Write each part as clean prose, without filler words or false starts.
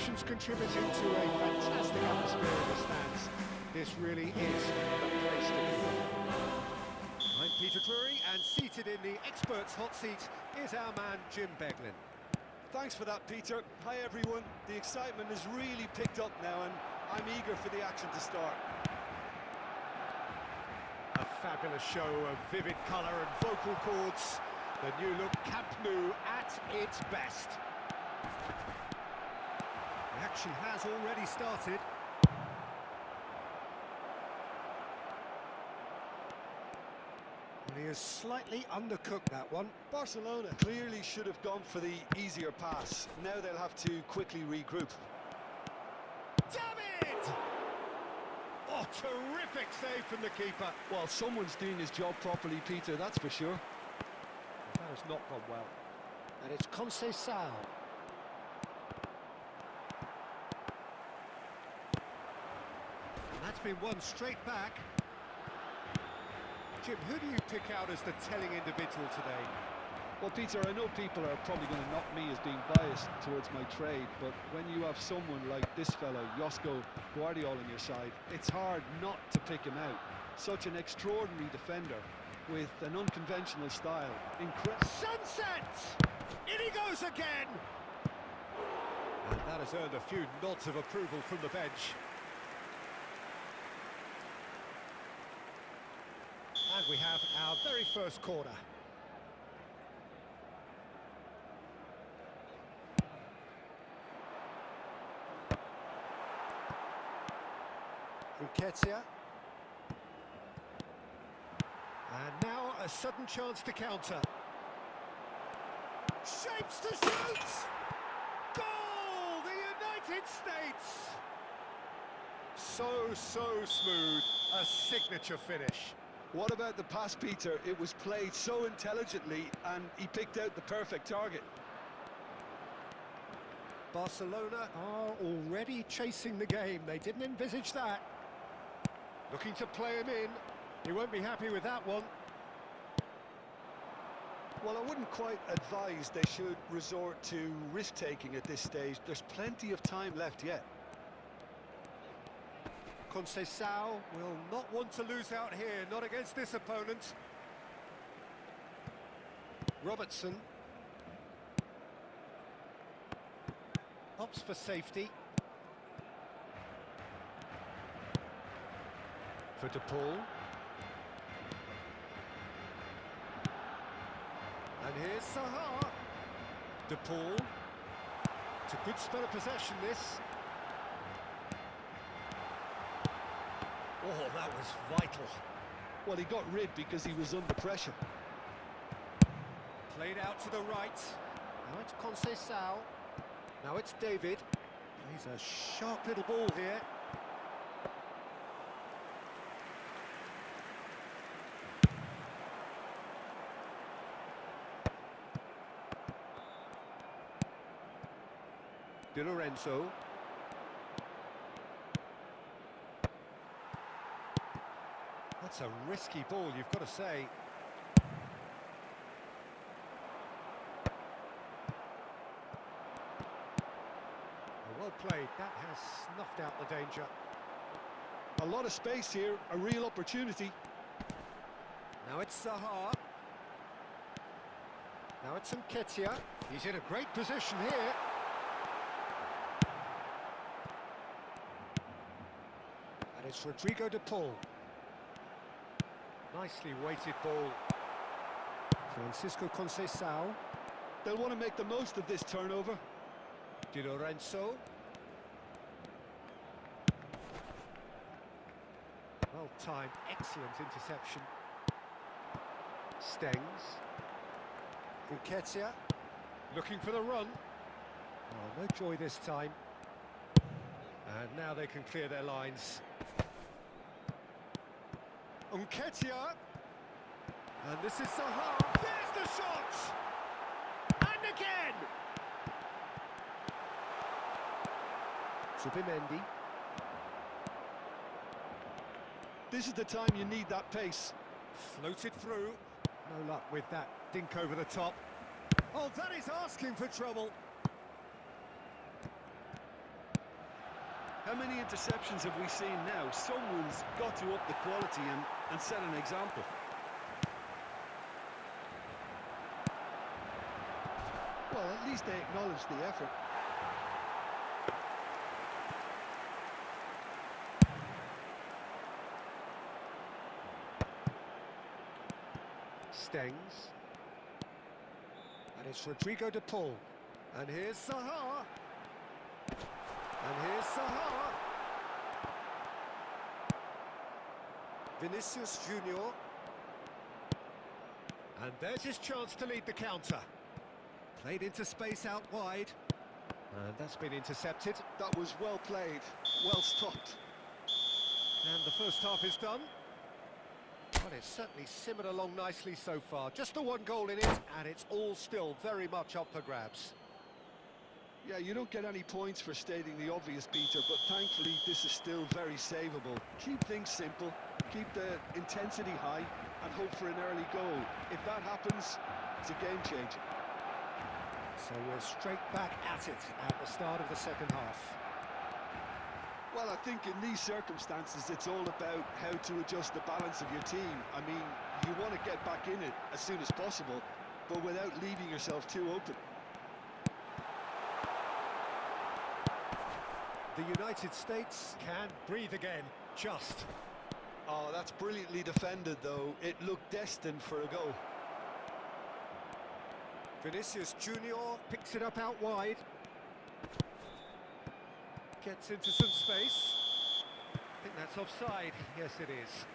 musicians contributing to a fantastic atmosphere in the stands. This really is the place to be. I'm Peter Drury, and seated in the experts' hot seat is our man Jim Beglin. Thanks for that, Peter. Hi everyone. The excitement has really picked up now and I'm eager for the action to start. A fabulous show of vivid colour and vocal cords. The new look Camp Nou at its best. The action has already started. He has slightly undercooked that one. Barcelona clearly should have gone for the easier pass. Now they'll have to quickly regroup. David! Oh, terrific save from the keeper. Well, someone's doing his job properly, Peter, that's for sure. That has not gone well. And it's Conceição. And that's been won straight back. Jim, who do you pick out as the telling individual today? Well, Peter, I know people are probably going to knock me as being biased towards my trade, but when you have someone like this fella, Josko Guardiola, on your side, it's hard not to pick him out. Such an extraordinary defender with an unconventional style. Incredible. Sunset! In he goes again! And that has earned a few nods of approval from the bench. And we have our very first corner. Nketiah. And now a sudden chance to counter. Shapes to shoot! Goal! The United States! So smooth. A signature finish. What about the pass, Peter? It was played so intelligently and he picked out the perfect target. Barcelona are already chasing the game. They didn't envisage that. Looking to play him in. He won't be happy with that one. Well, I wouldn't quite advise they should resort to risk-taking at this stage. There's plenty of time left yet. Conceição will not want to lose out here, not against this opponent. Robertson. Opts for safety. For De Paul. And here's Saha. De Paul. It's a good spell of possession, this. Oh, that was vital. Well, he got rid because he was under pressure. Played out to the right. Now it's Conceição. Now it's David. He's a sharp little ball here. Di Lorenzo. That's a risky ball, you've got to say. Well played, that has snuffed out the danger. A lot of space here, a real opportunity. Now it's Saha. Now it's Nketiah. He's in a great position here. And it's Rodrigo De Paul. Nicely weighted ball. Francisco Conceição. They'll want to make the most of this turnover. Di Lorenzo. Well timed, excellent interception. Stengs. Nketiah. Looking for the run. Oh, no joy this time. And now they can clear their lines. Nketiah. And this is Saha. There's the shot! And again! Zubimendi. This is the time you need that pace. Floated through. No luck with that dink over the top. Oh, that is asking for trouble. How many interceptions have we seen now? Someone's got to up the quality and set an example. Well, at least they acknowledge the effort. Stengs. And it's Rodrigo de Paul. And here's Saha. And here's Saha. Vinicius Junior. And there's his chance to lead the counter. Played into space out wide. And that's been intercepted. That was well played, well stopped. And the first half is done. Well, it's certainly simmered along nicely so far. Just the one goal in it, and it's all still very much up for grabs. Yeah, you don't get any points for stating the obvious, Peter, but thankfully this is still very savable. Keep things simple, keep the intensity high, and hope for an early goal. If that happens, it's a game changer. So we're straight back at it at the start of the second half. Well, I think in these circumstances, it's all about how to adjust the balance of your team. I mean, you want to get back in it as soon as possible, but without leaving yourself too open. The United States can breathe again, just. Oh, that's brilliantly defended, though. It looked destined for a goal. Vinicius Junior picks it up out wide. Gets into some space. I think that's offside. Yes, it is.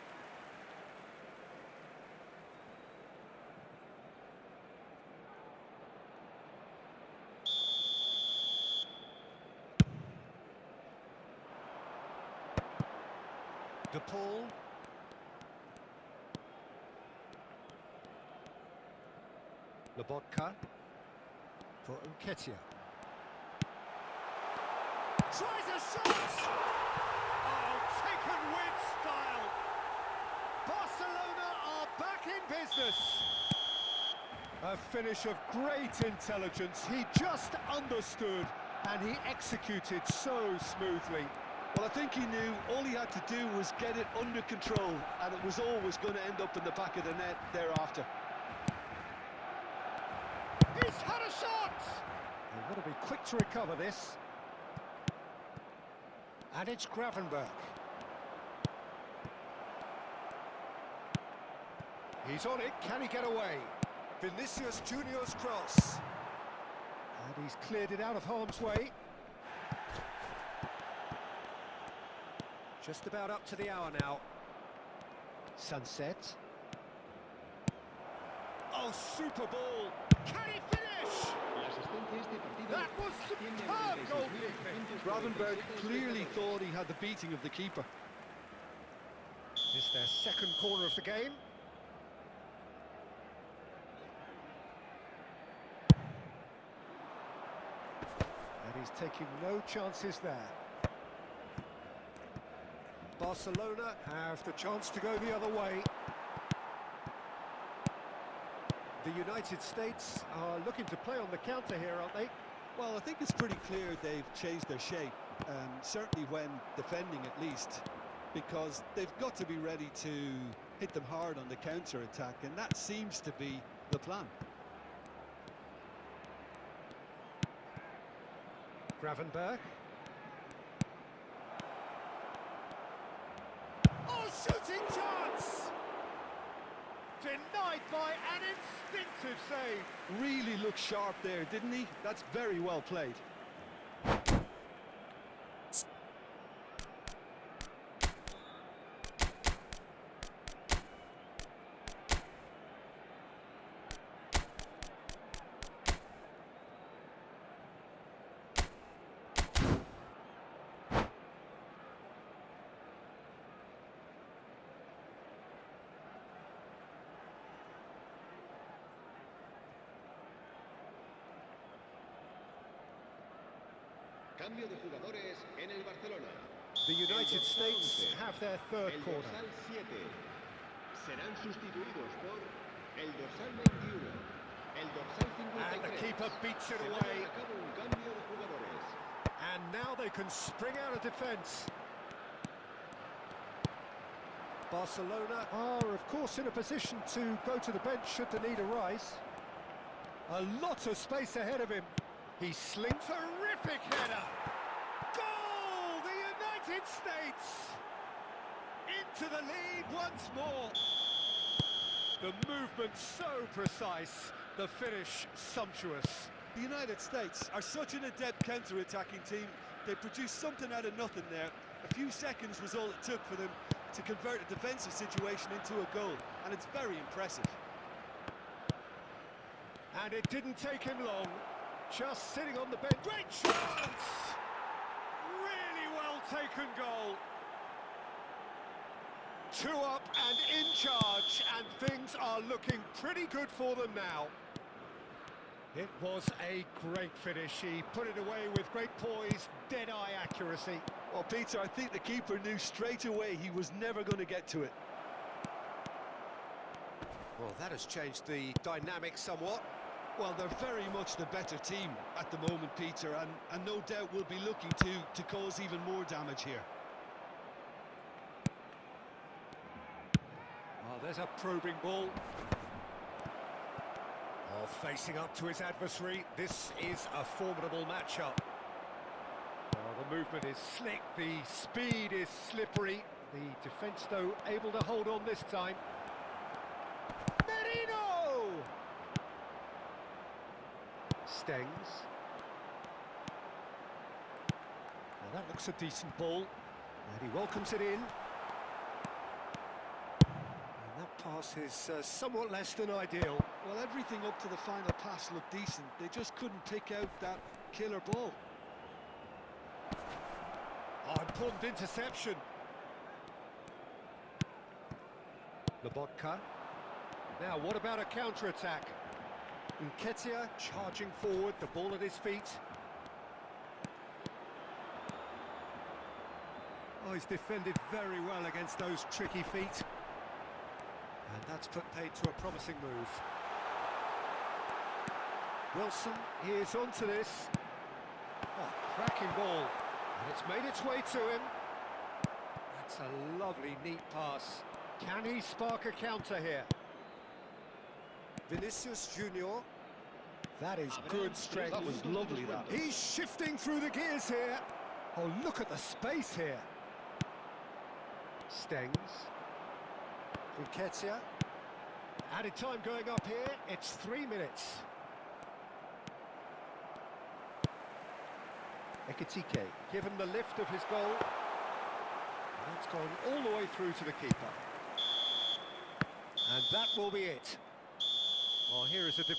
De Paul. Lobotka for Nketiah. Tries a shot! Oh, taken with style! Barcelona are back in business! A finish of great intelligence. He just understood and he executed so smoothly. Well, I think he knew all he had to do was get it under control, and it was always going to end up in the back of the net thereafter. He's had a shot! They've got to be quick to recover this. And it's Gravenberch. He's on it, can he get away? Vinicius Junior's cross. And he's cleared it out of harm's way. Just about up to the hour now. Sunset. Oh, super ball. Can he finish? That was superb goalkeeping. Gravenberch clearly thought he had the beating of the keeper. It's their second corner of the game. And he's taking no chances there. Barcelona have the chance to go the other way. The United States are looking to play on the counter here, aren't they? Well, I think it's pretty clear they've changed their shape, certainly when defending at least, because they've got to be ready to hit them hard on the counter-attack, and that seems to be the plan. Gravenberch. Oh, shooting chance! Denied by an instinctive save. Really looked sharp there, didn't he? That's very well played. Cambio de jugadores en el Barcelona. The United States have their third El corner. dorsal 7 serán sustituidos por el dorsal 21, el dorsal 53. And the keeper beats it Se va a away. llevar a cabo un cambio de jugadores. And now they can spring out of defence. Barcelona are, of course, in a position to go to the bench should the need arise. A lot of space ahead of him. He slings. Terrific header! Goal! The United States! Into the lead once more. The movement so precise, the finish sumptuous. The United States are such an adept counter-attacking team. They produced something out of nothing there. A few seconds was all it took for them to convert a defensive situation into a goal, and it's very impressive. And it didn't take him long, just sitting on the bench. Great chance! Really well taken goal. 2 up and in charge, and things are looking pretty good for them now. It was a great finish. He put it away with great poise, dead-eye accuracy. Well, Peter, I think the keeper knew straight away he was never going to get to it. Well, that has changed the dynamic somewhat. Well, they're very much the better team at the moment, Peter, and no doubt will be looking to cause even more damage here. Oh, there's a probing ball. Oh, facing up to his adversary. This is a formidable matchup. Oh, the movement is slick, the speed is slippery. The defence, though, able to hold on this time. Merino! Stengs. Now that looks a decent ball. And he welcomes it in. And that pass is somewhat less than ideal. Well, everything up to the final pass looked decent. They just couldn't pick out that killer ball. Oh, important interception. Lobotka. Now, what about a counter-attack? Nketiah charging forward, the ball at his feet. Oh, he's defended very well against those tricky feet. And that's put paid to a promising move. Wilson is onto this. Oh, cracking ball. And it's made its way to him. That's a lovely, neat pass. Can he spark a counter here? Vinicius Junior. That is good strength. That was lovely, that. He's shifting through the gears here. Oh, look at the space here. Stengs. Nketiah. Added time going up here. It's 3 minutes. Ekitike, given the lift of his goal. And that's gone all the way through to the keeper. And that will be it. Well, here is a defeat.